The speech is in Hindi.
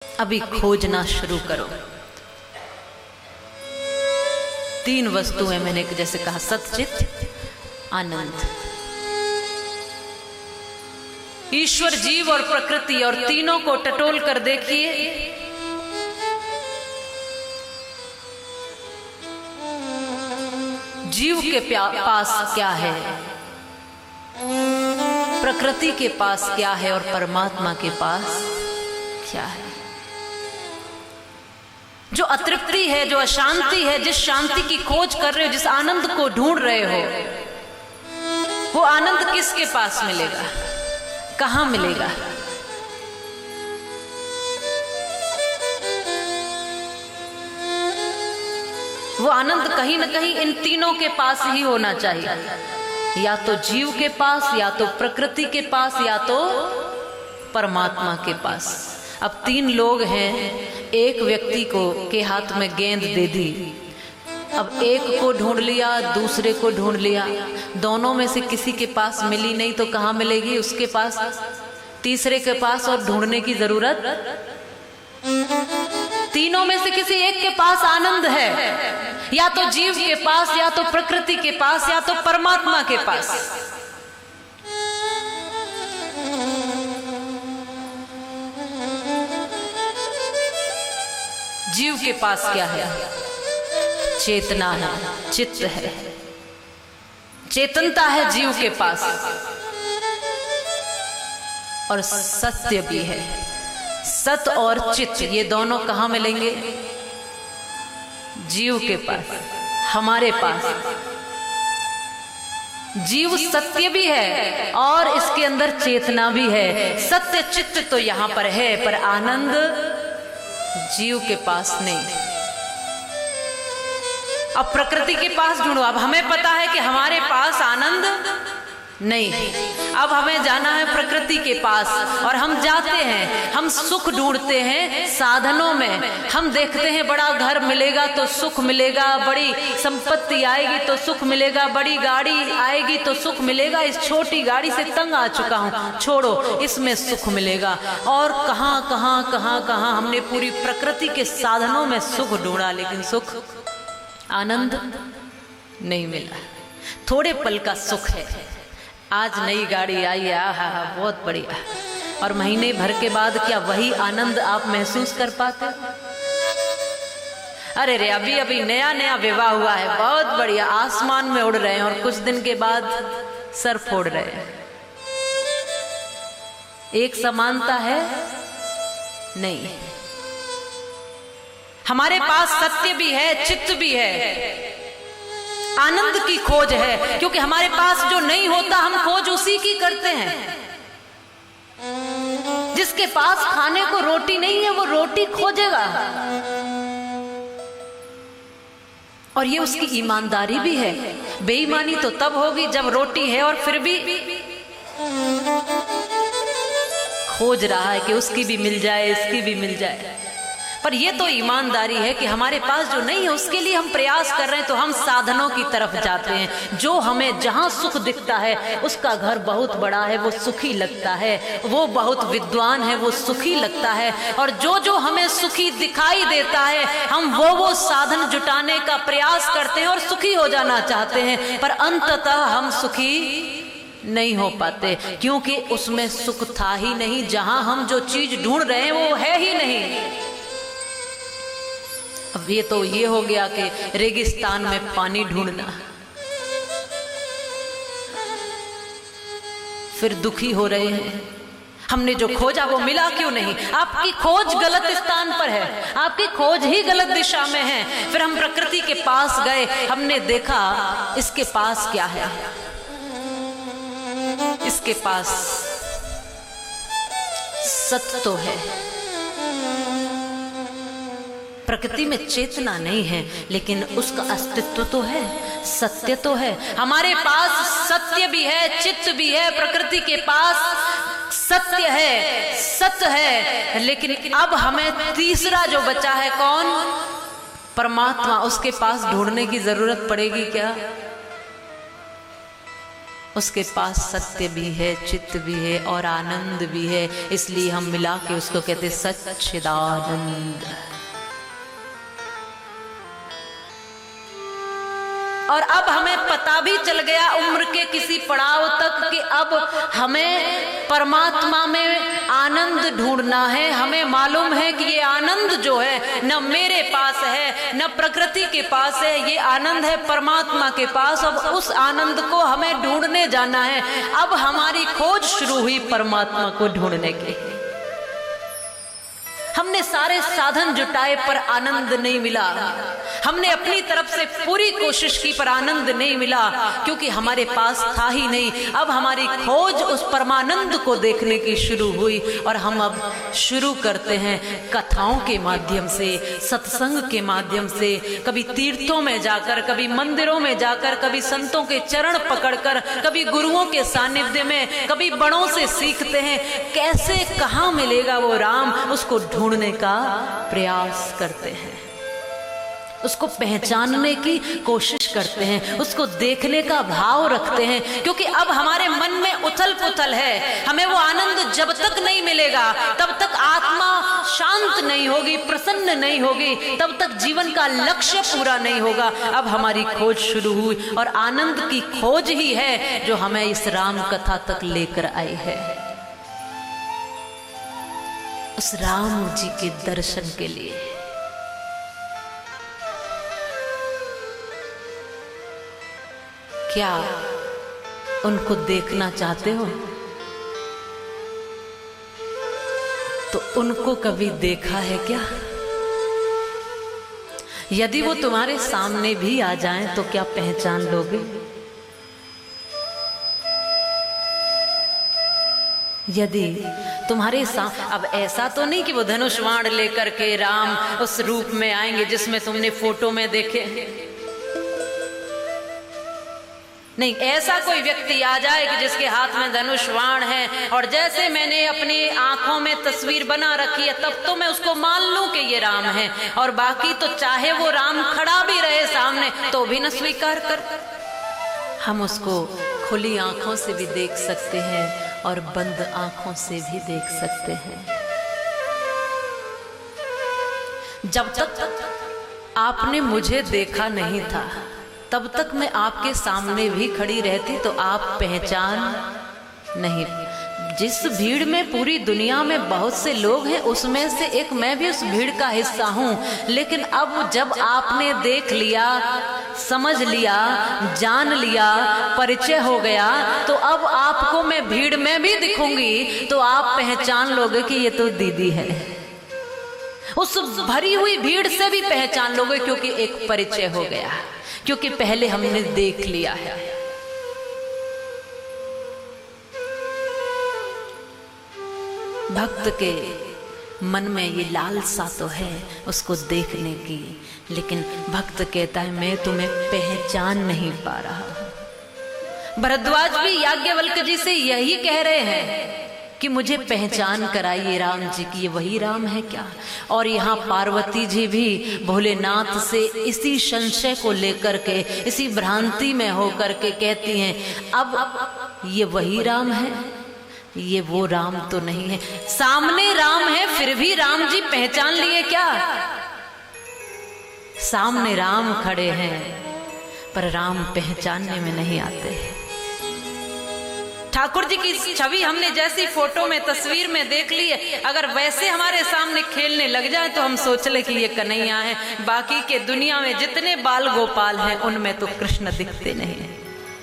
अभी खोजना शुरू करो। तीन वस्तुएं मैंने जैसे कहा, सच्चित, आनंद, ईश्वर, जीव और प्रकृति, और तीनों को टटोल कर देखिए। जीव के पास क्या है, प्रकृति के पास क्या है, और परमात्मा के पास क्या है। जो अतृप्ति है, जो अशांति है, जिस शांति की खोज कर रहे हो, जिस आनंद को ढूंढ रहे हो, वो आनंद किसके पास मिलेगा, कहां मिलेगा? वो आनंद कहीं ना कहीं इन तीनों के पास ही होना चाहिए, या तो जीव के पास, या तो प्रकृति के पास, या तो परमात्मा के पास। अब तीन लोग हैं, एक व्यक्ति को के हाथ में गेंद दे दी, अब एक को ढूंढ लिया, दूसरे को ढूंढ लिया, दोनों में से किसी के पास मिली नहीं तो कहां मिलेगी? उसके पास, तीसरे के पास, और ढूंढने की जरूरत। तीनों में से किसी एक के पास आनंद है, या तो जीव के पास, या तो प्रकृति के पास, या तो परमात्मा के पास। जीव के पास क्या है? चेतना है, चित्त है, चेतनता है जीव के पास, और सत्य भी है। सत और चित्त, ये दोनों कहां मिलेंगे? जीव के पास, हमारे पास। जीव सत्य भी है और इसके अंदर चेतना भी है। सत्य चित्त तो यहां पर है, पर आनंद जीव के पास नहीं। अब प्रकृति के पास ढूंढो। अब हमें पता है कि हमारे पास आनंद नहीं है, अब हमें जाना है प्रकृति के पास, और हम जाते हैं, हम सुख ढूंढते हैं साधनों में। हम देखते हैं बड़ा घर मिलेगा तो सुख मिलेगा, बड़ी संपत्ति आएगी तो सुख मिलेगा, बड़ी गाड़ी आएगी तो सुख मिलेगा, इस छोटी गाड़ी से तंग आ चुका हूं, छोड़ो, इसमें सुख मिलेगा। और कहां कहां कहां कहां हमने पूरी प्रकृति के साधनों में सुख ढूंढा, लेकिन सुख, आनंद नहीं मिला। थोड़े पल का सुख है, आज नई गाड़ी आई है, आहा बहुत बढ़िया, और महीने भर के बाद क्या वही आनंद आप महसूस कर पाते? अरे रे, अभी अभी नया नया विवाह हुआ है, बहुत बढ़िया, आसमान में उड़ रहे हैं, और कुछ दिन के बाद सर फोड़ रहे हैं। एक समानता है नहीं। हमारे पास सत्य भी है, चित्त भी है, आनंद की खोज है, क्योंकि हमारे पास जो नहीं होता हम खोज उसी की करते हैं। जिसके पास खाने को रोटी नहीं है वो रोटी खोजेगा, और ये उसकी ईमानदारी भी है। बेईमानी तो तब होगी जब रोटी है और फिर भी खोज रहा है कि उसकी भी मिल जाए, इसकी भी मिल जाए। पर यह तो ईमानदारी है कि हमारे पास जो नहीं है उसके लिए हम प्रयास कर रहे हैं, तो हम साधनों की तरफ जाते हैं। जो हमें जहां सुख दिखता है, उसका घर बहुत बड़ा है, वो सुखी लगता है, वो बहुत विद्वान है, वो सुखी लगता है, और जो जो हमें सुखी दिखाई देता है, हम वो साधन जुटाने का प्रयास करते हैं और सुखी हो जाना चाहते हैं। पर अंततः हम सुखी नहीं हो पाते, क्योंकि उसमें सुख था ही नहीं। जहां हम जो चीज ढूंढ रहे हैं वो है ही नहीं। अब ये तो ये हो गया कि रेगिस्तान में पानी ढूंढना, फिर दुखी हो रहे हैं, हमने जो खोजा वो मिला क्यों नहीं? आपकी खोज गलत स्थान पर है, आपकी खोज ही गलत दिशा में है। फिर हम प्रकृति के पास गए, हमने देखा इसके पास क्या है, इसके पास सत्य तो है। प्रकृति में चेतना नहीं है, लेकिन उसका अस्तित्व तो है, सत्य तो है। हमारे पास सत्य भी है, चित्त भी है, प्रकृति के पास सत्य है, सत्य है, लेकिन अब हमें तीसरा जो बचा है, कौन? परमात्मा। उसके पास ढूंढने की जरूरत पड़ेगी क्या? उसके पास सत्य भी है, चित्त भी है और आनंद भी है, इसलिए हम मिला के उसको कहते सच्चिदानंद। और अब हमें पता भी चल गया उम्र के किसी पड़ाव तक कि अब हमें परमात्मा में आनंद ढूंढना है। हमें मालूम है कि ये आनंद जो है न मेरे पास है न प्रकृति के पास है, ये आनंद है परमात्मा के पास। अब उस आनंद को हमें ढूंढने जाना है। अब हमारी खोज शुरू हुई परमात्मा को ढूंढने की। हमने सारे साधन जुटाए पर आनंद नहीं मिला। हमने अपनी तरफ से पूरी कोशिश की पर आनंद नहीं मिला, क्योंकि हमारे पास था ही नहीं। अब हमारी खोज उस परमानंद को देखने की शुरू हुई और हम अब शुरू करते हैं कथाओं के माध्यम से, सत्संग के माध्यम से, कभी तीर्थों में जाकर, कभी मंदिरों में जाकर, कभी संतों के चरण पकड़कर, कभी गुरुओं के सानिध्य में, कभी बड़ों से सीखते हैं कैसे कहाँ मिलेगा वो राम। उसको ढूंढने का प्रयास करते हैं, उसको पहचानने की कोशिश करते हैं, उसको देखने का भाव रखते हैं, क्योंकि अब हमारे मन में उथल पुथल है। हमें वो आनंद जब तक नहीं मिलेगा तब तक आत्मा शांत नहीं होगी, प्रसन्न नहीं होगी, तब तक जीवन का लक्ष्य पूरा नहीं होगा। अब हमारी खोज शुरू हुई और आनंद की खोज ही है जो हमें इस राम कथा तक लेकर आई है। उस राम जी के दर्शन के लिए क्या उनको देखना चाहते हो? तो उनको कभी देखा है क्या? यदि वो तुम्हारे सामने भी आ जाएं तो क्या पहचान लोगे? यदि तुम्हारे साथ, अब ऐसा तो नहीं कि वो धनुष बाण लेकर के राम उस रूप में आएंगे जिसमें तुमने फोटो में देखे, नहीं, ऐसा कोई व्यक्ति आ जाए कि जिसके हाथ में धनुष बाण है और जैसे मैंने अपनी आंखों में तस्वीर बना रखी है तब तो मैं उसको मान लूं कि ये राम है, और बाकी तो चाहे वो राम खड़ा भी रहे सामने तो भी न स्वीकार कर। हम उसको खुली आंखों से भी देख सकते हैं और बंद आंखों से भी देख सकते हैं। जब तक आपने मुझे देखा नहीं था तब तक मैं आपके सामने भी खड़ी रहती तो आप पहचान नहीं। जिस भीड़ में पूरी दुनिया में बहुत से लोग हैं उसमें से एक मैं भी उस भीड़ का हिस्सा हूं, लेकिन अब जब आपने देख लिया, समझ लिया, जान लिया, परिचय हो गया, तो अब आपको मैं भीड़ में भी दिखूंगी तो आप पहचान लोगे कि ये तो दीदी है। उस भरी हुई भीड़ से भी पहचान लोगे क्योंकि एक परिचय हो गया, क्योंकि पहले हमने देख लिया है। भक्त के मन में ये लालसा तो है उसको देखने की, लेकिन भक्त कहता है मैं तुम्हें पहचान नहीं पा रहा। भरद्वाज भी याज्ञवल्क्य जी से यही कह रहे हैं कि मुझे पहचान कराइए राम जी की, ये वही राम है क्या? और यहाँ पार्वती जी भी भोलेनाथ से इसी संशय को लेकर के, इसी भ्रांति में होकर के कहती हैं अब ये वही राम है, ये वो राम तो नहीं है। सामने राम है फिर भी राम जी पहचान लिए क्या? सामने राम खड़े हैं पर राम पहचानने में नहीं आते। ठाकुर जी की छवि हमने जैसी फोटो में, तस्वीर में देख ली है, अगर वैसे हमारे सामने खेलने लग जाए तो हम सोच ले कि ये कन्हैया है। बाकी के दुनिया में जितने बाल गोपाल हैं उनमें तो कृष्ण दिखते नहीं है।